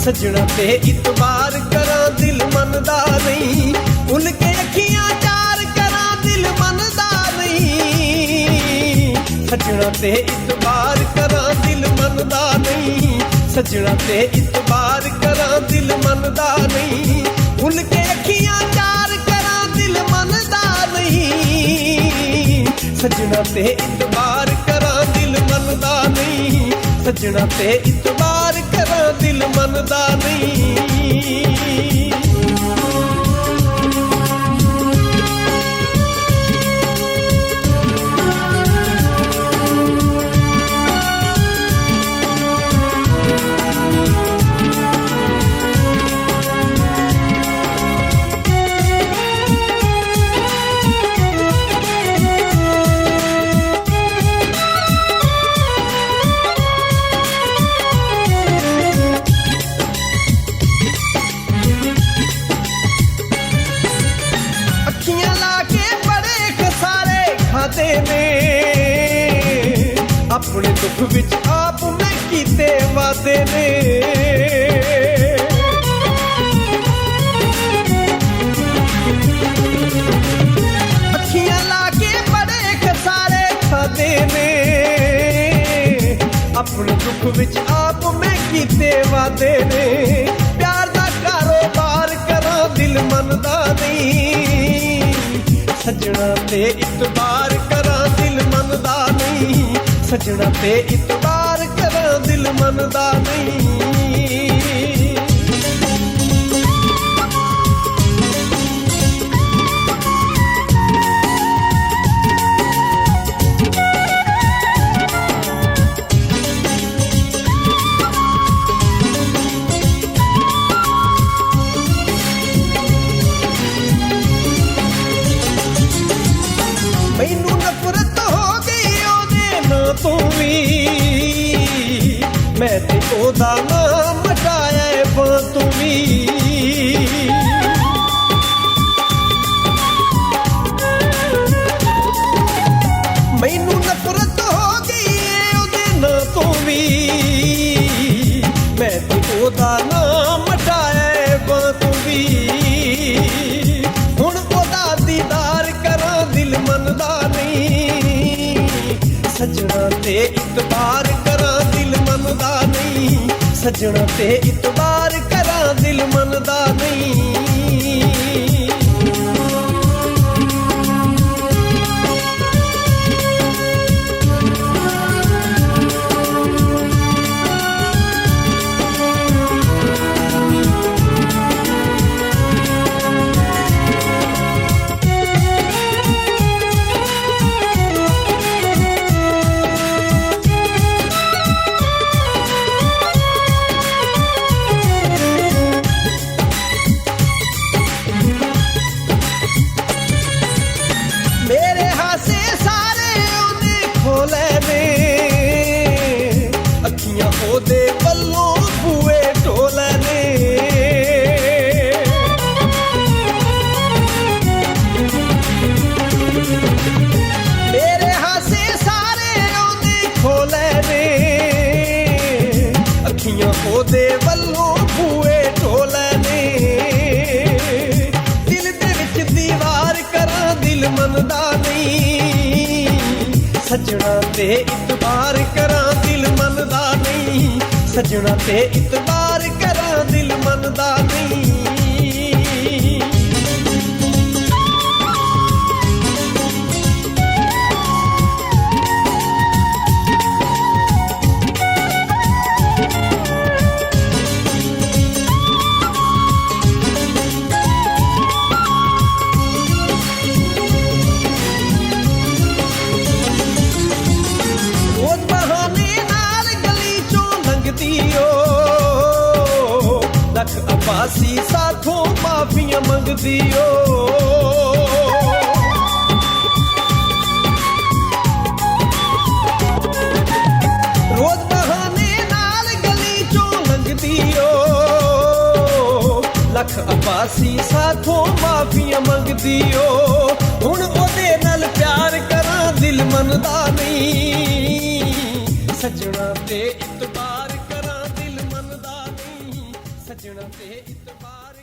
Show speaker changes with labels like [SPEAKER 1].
[SPEAKER 1] सजना ते इतबार करा दिल मनदा नहीं, उल के अखियां चार करा दिल मनदा नहीं। सजना ते इतबार करा दिल मनदा नहीं, सजना ते इतबार करा दिल मनदा नहीं, उल के अखियां चार करा दिल मनदा नहीं। सजना ते इतबार करा दिल मनदा नहीं, सजना ते इतबार करा दिल मनदा नहीं। अपने दुख विच आप मैं कीते वादे ने, अखियां लाके बड़े खसारे खादे ने। अपने दुख विच आप मैं कीते वादे ने, प्यार दा कारोबार करा दिल मनदा नहीं। सजना ते इतबार करा दिल मनदा नहीं, सजना ते इतबार करा दिल मनदा नहीं। मैनू नफरत हो गई ओदे ना तो भी, मैं ते ओदा नाम मटाया है बातों भी। मैनू नफरत हो गई ओदे ना तो भी, मैं ते ओदा नाम मटाया है बातों भी। हुण ओदा दीदार करा दिल मनदा नहीं, सजना ते इतबार करा दिल मनदा नहीं, सजना ते इतबार करा दिल मनदा नहीं। ओदे वल्लों बूए ढोले ने, मेरे हासे सारे ओदे खोले ने। अखियां ओदे वल्लों बूए ढोले ने, दिल दे विच दीवार करा दिल मनदा नहीं। सजना ते इतबार करा दिल मनदा नहीं, सजना ते इतबार करा दिल मनदा नहीं। लख अब्बासी साथों माफियां मंगदी ओ, रोज बहाने नाल गली चों लंघदी ओ। लख अब्बासी साथों माफियां मंगदी ओ, हुण ओदे नाल प्यार करा दिल मनदा नहीं। सजना ते इतबार करा दिल मनदा नहीं, ਸੱਜਣਾ ਤੇ ਇਤਬਾਰ